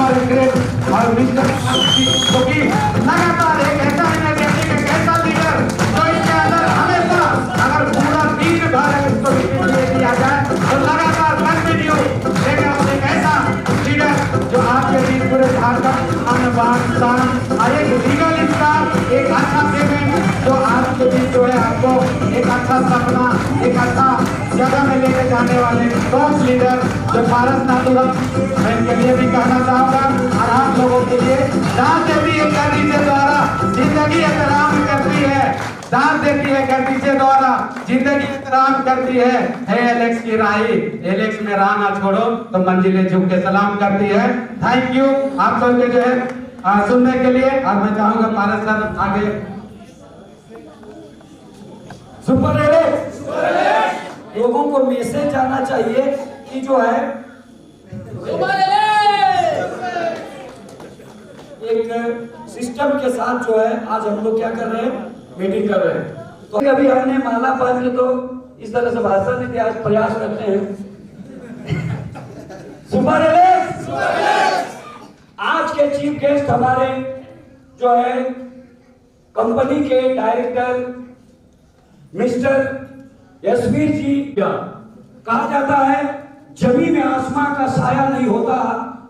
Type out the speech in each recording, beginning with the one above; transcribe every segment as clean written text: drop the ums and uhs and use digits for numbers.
और ग्रेट और मिस्टर क्योंकि लगातार एक ऐसा एनर्जेटिक एक ऐसा लीडर जो इसके अंदर हमेशा अगर पूरा दिन भर इसको दिया जाए तो लगातार कंटिन्यू लेकिन एक ऐसा लीडर जो आपके बीच पूरे झारखंड एक लीगल इंसान एक अच्छा पेमेंट जो आपके बीच जो है आपको एक अच्छा सपना एक अच्छा जगह में लेके जाने वाले टॉप लीडर जो भारत नाटुरम मैं इनके लिए भी कहना चाहूँगा और आप लोगों के लिए दान देती है गर्दी से द्वारा जिंदगी एहतराम करती है दान देती है गर्दी से द्वारा जिंदगी एहतराम करती है एलेक्स की राही एलेक्स में राह ना छोड़ो तो मंजिलें झुक के सलाम करती है। थैंक यू आप सबके जो है सुनने के लिए और मैं चाहूंगा पारस सर आगे सुपर एलेक्स लोगों को मैसेज जाना चाहिए कि जो है एक सिस्टम के साथ जो है आज हम लोग क्या कर रहे हैं मीटिंग कर रहे हैं। तो अभी हमने माला पहन के तो इस तरह से भाषण नहीं दिया, आज प्रयास करते हैं। सुपर एलेक्स आज के चीफ गेस्ट हमारे जो है कंपनी के डायरेक्टर मिस्टर यशवीर जी। कहा जाता है जमीन में आसमां का साया नहीं होता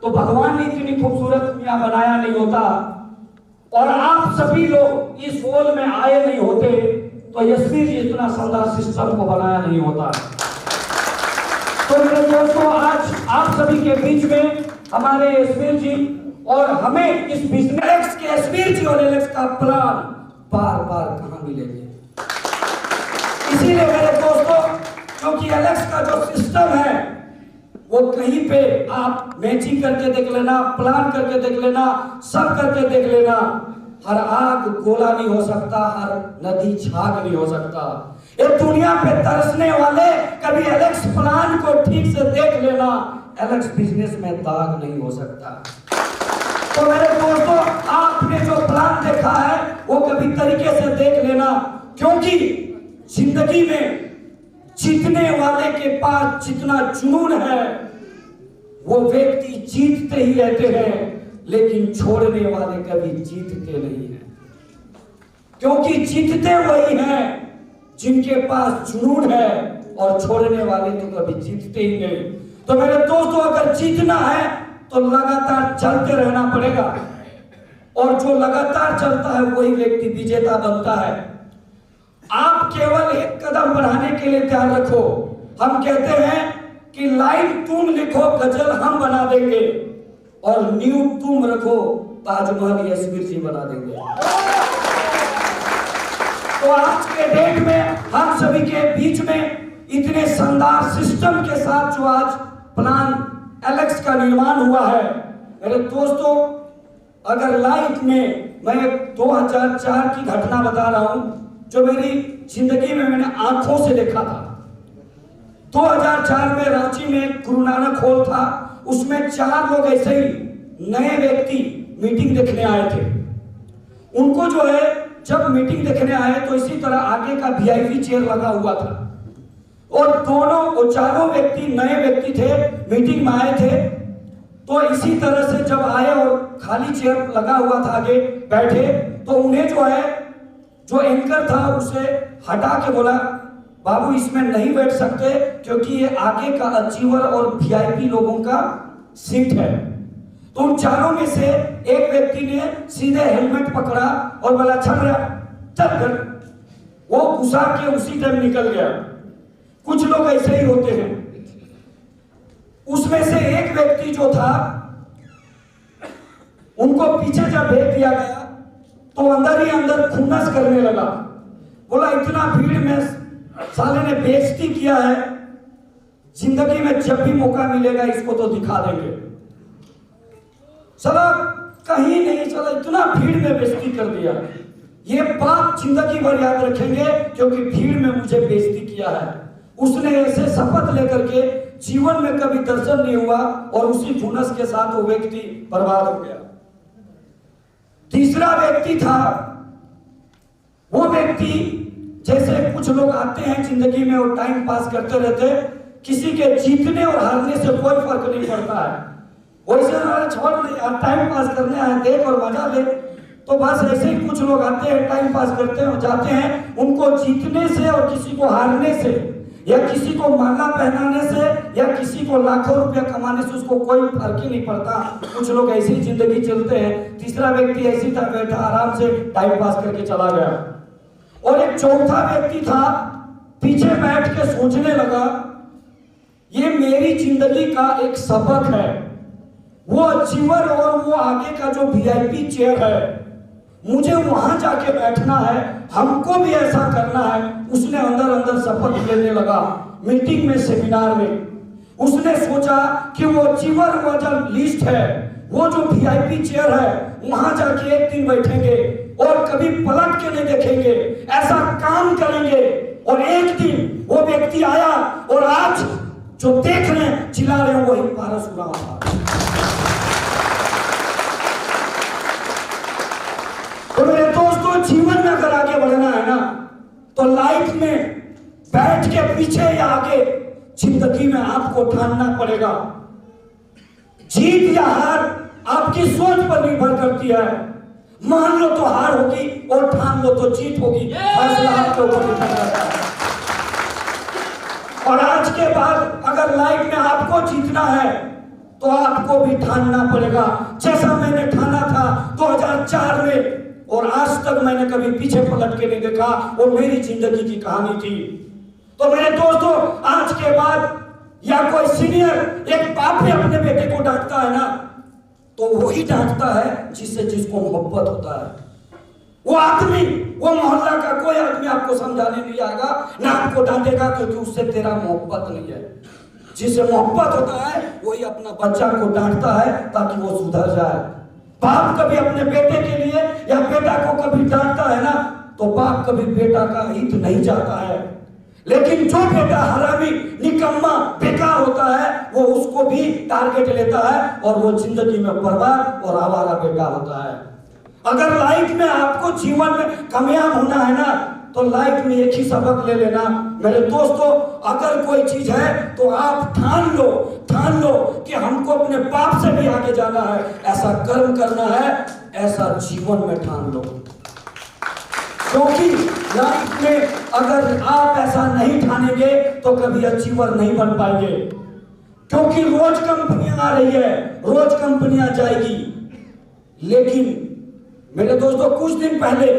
तो भगवान ने इतनी खूबसूरत दुनिया बनाया नहीं होता और आप सभी लोग इस होल में आए नहीं होते तो यशवीर जी इतना शानदार सिस्टम को बनाया नहीं होता। तो मेरे दोस्तों आज आप सभी के बीच में हमारे यशवीर जी और हमें इस बिजनेस के यशवीर जी और एलेक्स का प्लान बार बार कहां मिलेंगे। इसीलिए मेरे दोस्तों क्योंकि एलेक्स का जो सिस्टम है वो कहीं पे आप मैचिंग करके देख लेना, प्लान करके देख लेना, सब करके देख लेना, हर आग गोला नहीं हो सकता, हर नदी झाग नहीं हो सकता। ये दुनिया पे तरसने वाले कभी एलेक्स प्लान को ठीक से देख लेना, एलेक्स बिजनेस में दाग नहीं हो सकता। तो मेरे दोस्तों आपने जो प्लान देखा है वो कभी तरीके से देख लेना, क्योंकि जिंदगी में जीतने वाले के पास जितना जुनून है वो व्यक्ति जीतते ही रहते हैं, लेकिन छोड़ने वाले कभी जीतते नहीं हैं, क्योंकि जीतते वही हैं जिनके पास जुनून है और छोड़ने वाले तो कभी जीतते ही नहीं। तो मेरे दोस्तों अगर जीतना है तो लगातार चलते रहना पड़ेगा और जो लगातार चलता है वही व्यक्ति विजेता बनता है। आप केवल एक कदम बढ़ाने के लिए तैयार रखो। हम कहते हैं कि लाइन तुम लिखो गजल हम बना देंगे और न्यू तुम रखो ताजमहल यशवीर जी बना देंगे। तो आज के डेट में हम सभी के बीच में इतने शानदार सिस्टम के साथ जो आज प्लान एलेक्स का निर्माण हुआ है, मेरे दोस्तों अगर लाइफ में मैं 2004 की घटना बता रहा हूं जो मेरी जिंदगी में मैंने आंखों से देखा था। 2004 में रांची में गुरु नानक हॉल था, उसमें 4 लोग ऐसे ही नए व्यक्ति मीटिंग देखने आए थे। उनको जो है जब मीटिंग देखने आए तो इसी तरह आगे का वीआईपी चेयर लगा हुआ था और दोनों चारों व्यक्ति नए व्यक्ति थे, मीटिंग में आए थे। तो इसी तरह से जब आए और खाली चेयर लगा हुआ था आगे बैठे तो उन्हें जो है जो एंकर था उसे हटा के बोला बाबू इसमें नहीं बैठ सकते क्योंकि ये आगे का अचीवर और वीआईपी लोगों का सीट है। तो उन चारों में से एक व्यक्ति ने सीधे हेलमेट पकड़ा और बोला चल रहा चल कर, वो घुसा के उसी टाइम निकल गया। कुछ लोग ऐसे ही होते हैं। उसमें से एक व्यक्ति जो था उनको पीछे जब भेज दिया गया तो अंदर ही अंदर खुन्नस करने लगा, बोला इतना भीड़ में साले ने बेइज्जती किया है, जिंदगी में जब भी मौका मिलेगा इसको तो दिखा देंगे। साला कहीं नहीं, साला इतना भीड़ में बेइज्जती कर दिया। ये बात जिंदगी भर याद रखेंगे क्योंकि भीड़ में मुझे बेइज्जती किया है। उसने ऐसे शपथ लेकर के जीवन में कभी दर्शन नहीं हुआ और उसी खुन्नस के साथ वो व्यक्ति बर्बाद हो गया। तीसरा व्यक्ति था, वो व्यक्ति जैसे कुछ लोग आते हैं जिंदगी में और टाइम पास करते रहते, किसी के जीतने और हारने से कोई फर्क नहीं पड़ता है। वैसे हमारे छोड़ नहीं यार, टाइम पास करने आए, देख और मजा ले। तो बस ऐसे ही कुछ लोग आते हैं, टाइम पास करते हैं और जाते हैं। उनको जीतने से और किसी को हारने से या किसी को माला पहनाने से या किसी को लाखों रुपया कमाने से उसको कोई फर्क ही नहीं पड़ता। कुछ लोग ऐसी जिंदगी चलते हैं। तीसरा व्यक्ति ऐसी था, बैठा आराम से टाइम पास करके चला गया। और एक चौथा व्यक्ति था, पीछे बैठ के सोचने लगा, ये मेरी जिंदगी का एक सबक है। वो अचीवर और वो आगे का जो वीआईपी चेयर है, मुझे वहां जाके बैठना है, हमको भी ऐसा करना है। उसने अंदर अंदर शपथ लेने लगा। मीटिंग में, सेमिनार में उसने सोचा कि वो अचीवर वो जो लिस्ट है, वो जो वीआईपी चेयर है, वहां जाके एक दिन बैठेंगे और कभी पलट के नहीं देखेंगे, ऐसा काम करेंगे। और एक दिन वो व्यक्ति आया और आज जो देख रहे हैं, चिल्ला रहे हैं, वही पारस उरांव था। तो मेरे दोस्तों, जीवन में अगर आगे बढ़ना है ना, तो लाइफ में बैठ के पीछे या आगे, जिंदगी में आपको ठानना पड़ेगा। जीत या हार आपकी सोच पर निर्भर करती है। मान लो तो हार होगी और ठान लो तो जीत होगी। फैसला आपके ऊपर निर्भर करता है। और आज के बाद अगर लाइफ में आपको जीतना है तो आपको भी ठानना पड़ेगा। जैसा मैंने ठाना था 2004 में, और आज तक मैंने कभी पीछे पलट के नहीं देखा। वो मेरी जिंदगी की कहानी थी। तो मेरे दोस्तों, आज के बाद या कोई सीनियर, एक बाप भी अपने बेटे को डांटता है ना, तो वही डांटता है जिससे जिसको मोहब्बत होता है। वो आदमी, वो मोहल्ला का कोई आदमी आपको समझाने नहीं आएगा, ना आपको डांटेगा, क्योंकि उससे तेरा मोहब्बत नहीं है। जिससे मोहब्बत होता है वही अपना बच्चा को डांटता है ताकि वो सुधर जाए। बाप कभी अपने बेटे के लिए या बेटा को कभी डांटता है ना, तो बाप कभी बेटा का हित नहीं चाहता है। लेकिन जो बेटा हरामी, निकम्मा, बेकार होता है, वो उसको भी टारगेट लेता है और वो जिंदगी में बर्बाद और आवारा बेटा होता है। अगर लाइफ में आपको जीवन में कामयाब होना है ना, तो लाइफ में एक ही सबक ले लेना मेरे दोस्तों, अगर कोई चीज है तो आप ठान लो कि हमको अपने बाप से भी आगे जाना है, ऐसा कर्म करना है, ऐसा जीवन में ठान लो। क्योंकि लाइफ में अगर आप ऐसा नहीं ठानेंगे तो कभी अचीवर नहीं बन पाएंगे। क्योंकि रोज कंपनियां आ रही है, रोज कंपनियां जाएगी। लेकिन मेरे दोस्तों, कुछ दिन पहले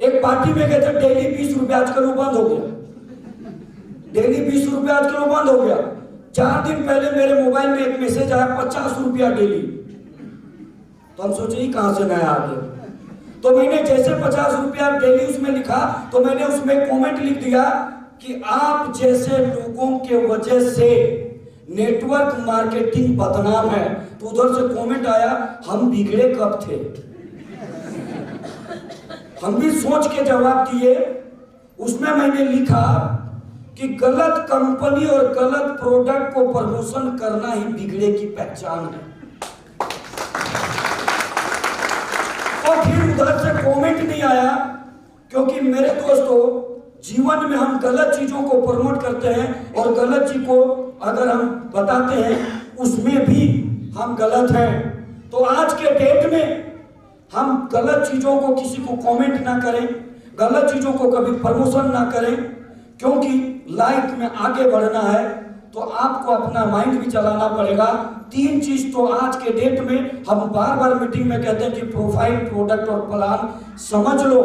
एक पार्टी में गए थे, डेली 20 रुपया, आजकल वो बंद हो गया। डेली 20 रुपया आजकल वो बंद हो गया। 4 दिन पहले मेरे मोबाइल में एक मैसेज आया, 50 रुपया डेली। तो हम सोचे ही कहां से नया आ गया। तो मैंने जैसे 50 रुपया डेली उसमें लिखा, तो मैंने उसमें कमेंट लिख दिया कि आप जैसे लोगों के वजह से नेटवर्क मार्केटिंग बदनाम है। तो उधर से कमेंट आया, हम बिगड़े कब थे। हम भी सोच के जवाब दिए। उसमें मैंने लिखा कि गलत कंपनी और गलत प्रोडक्ट को प्रमोशन करना ही बिगड़े की पहचान है। और फिर उधर से कमेंट नहीं आया, क्योंकि मेरे दोस्तों, जीवन में हम गलत चीजों को प्रमोट करते हैं और गलत चीज को अगर हम बताते हैं उसमें भी हम गलत हैं। तो आज के डेट में हम गलत चीजों को, किसी को कमेंट ना करें, गलत चीजों को कभी प्रमोशन ना करें। क्योंकि लाइफ में आगे बढ़ना है तो आपको अपना माइंड भी चलाना पड़ेगा। 3 चीज तो आज के डेट में हम बार बार मीटिंग में कहते हैं कि प्रोफाइल, प्रोडक्ट और प्लान समझ लो।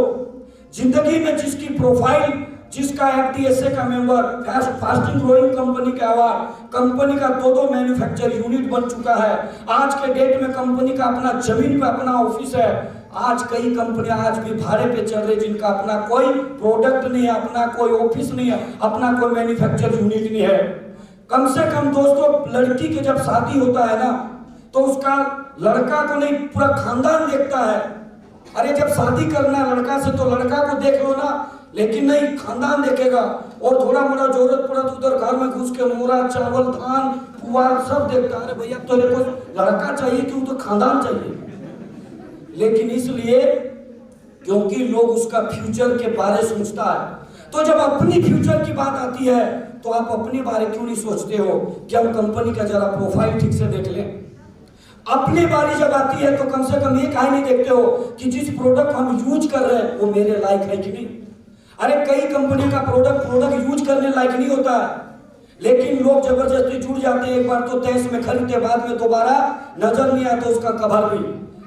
जिंदगी में जिसकी प्रोफाइल, जिसका एफडीएसए का मेंबर, फास्टिंग ग्रोइंग कंपनी का अवार्ड, कंपनी का 2 मैन्युफैक्चर यूनिट बन चुका है। आज के डेट में कंपनी का अपना जमीन पे अपना ऑफिस है। आज कई कंपनियां आज भी भाड़े पे चल रही, जिनका अपना कोई प्रोडक्ट नहीं है, अपना कोई ऑफिस नहीं है, अपना कोई मैन्युफैक्चर यूनिट नहीं है। कम से कम दोस्तों, लड़की के जब शादी होता है ना, तो उसका लड़का को नहीं, पूरा खानदान देखता है। अरे जब शादी करना लड़का से तो लड़का को देख लो ना, लेकिन नहीं, खानदान देखेगा। और थोड़ा मोड़ा जरूरत पड़ा तो उधर घर में घुस के मोरा, चावल, धान, पुआल सब देखता है। अरे भैया, तेरे को लड़का चाहिए क्यों, तो खानदान चाहिए। लेकिन इसलिए क्योंकि लोग उसका फ्यूचर के बारे सोचता है। तो जब अपनी फ्यूचर की बात आती है तो आप अपने बारे क्यों नहीं सोचते हो कि हम कंपनी का जरा प्रोफाइल ठीक से देख लें। अपनी बारी जब आती है तो कम से कम ये काहे नहीं देखते हो कि जिस प्रोडक्ट हम यूज कर रहे हैं वो मेरे लायक है कि नहीं। अरे कई कंपनी का प्रोडक्ट यूज करने लायक नहीं होता है, लेकिन लोग जबरदस्ती जुड़ जाते हैं। एक बार तो तेज में खरीदते, बाद में दोबारा नजर नहीं आता उसका कवर भी।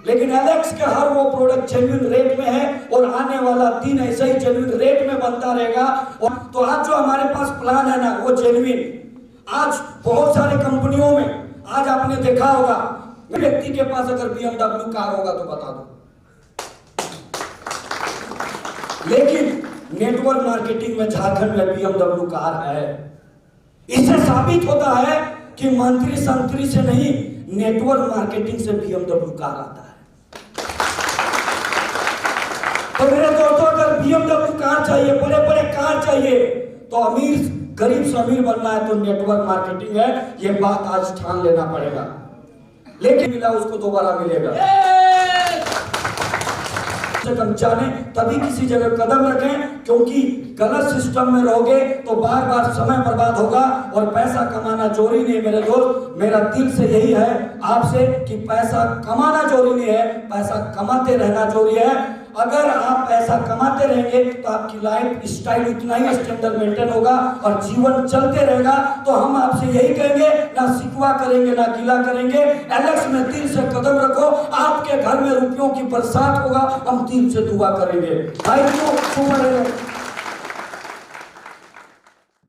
लेकिन एलेक्स के हर वो प्रोडक्ट जेन्युइन रेट में है और आने वाला दिन ऐसे ही जेन्युइन रेट में बनता रहेगा। और तो आज जो हमारे पास प्लान है ना वो जेन्युइन, आज बहुत सारे कंपनियों में आज आपने देखा होगा व्यक्ति के पास अगर BMW कार होगा तो बता दो, लेकिन नेटवर्क मार्केटिंग में झारखंड में BMW कार है। इससे साबित होता है कि मंत्री संतरी से नहीं, नेटवर्क मार्केटिंग से BMW कार आता है। तो मेरे दोस्तों, अगर BMW कार चाहिए, बड़े बड़े कार चाहिए, तो अमीर गरीब से अमीर बनना है तो नेटवर्क मार्केटिंग है, ये बात आज ठान लेना पड़ेगा। लेकिन मिला उसको दोबारा मिलेगा। कम जाने तभी किसी जगह कदम रखें, क्योंकि गलत सिस्टम में रहोगे तो बार बार समय बर्बाद होगा और पैसा कमाना चोरी नहीं। मेरे दोस्त, मेरा दिल से यही है आपसे कि पैसा कमाना चोरी नहीं है, पैसा कमाते रहना चोरी है। अगर आप पैसा कमाते रहेंगे तो आपकी लाइफ स्टाइल उतना ही स्टैंडर्ड मेंटेन होगा और जीवन चलते रहेगा। तो हम आपसे यही कहेंगे, ना शिकवा करेंगे ना गिला करेंगे। एलेक्स में दिल से कदम रखो, आपके घर में रुपयों की बरसात होगा, हम दिल से दुआ करेंगे। भाई सुपर